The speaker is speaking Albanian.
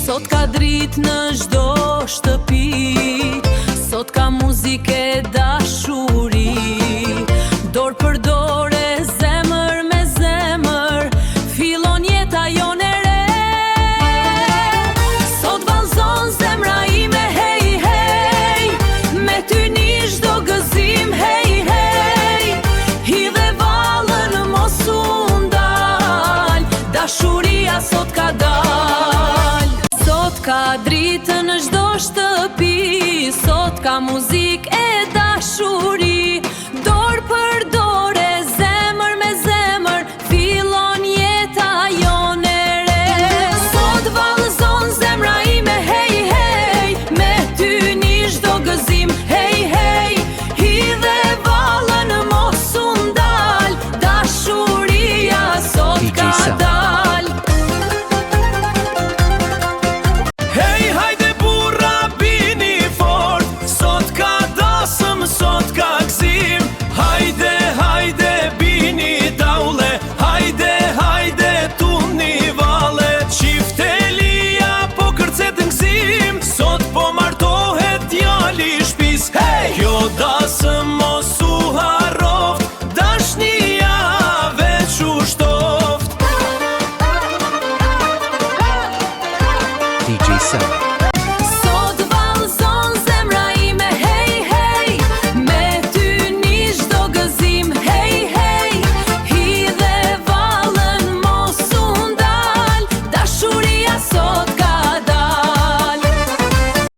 Sot ka dritë në çdo shtëpi, sot ka muzikë e dashuri. Dorë për dorë, zemër me zemër, fillon jeta jone e re. Sot vallëzon zemra ime, hej, hej, me ty një çdo gëzim, hej, hej. Hidhe vallën mos u ndal, dashuria sot ka dal. Sot ka dritë në çdo shtëpi, sot ka muzikë e dashuri.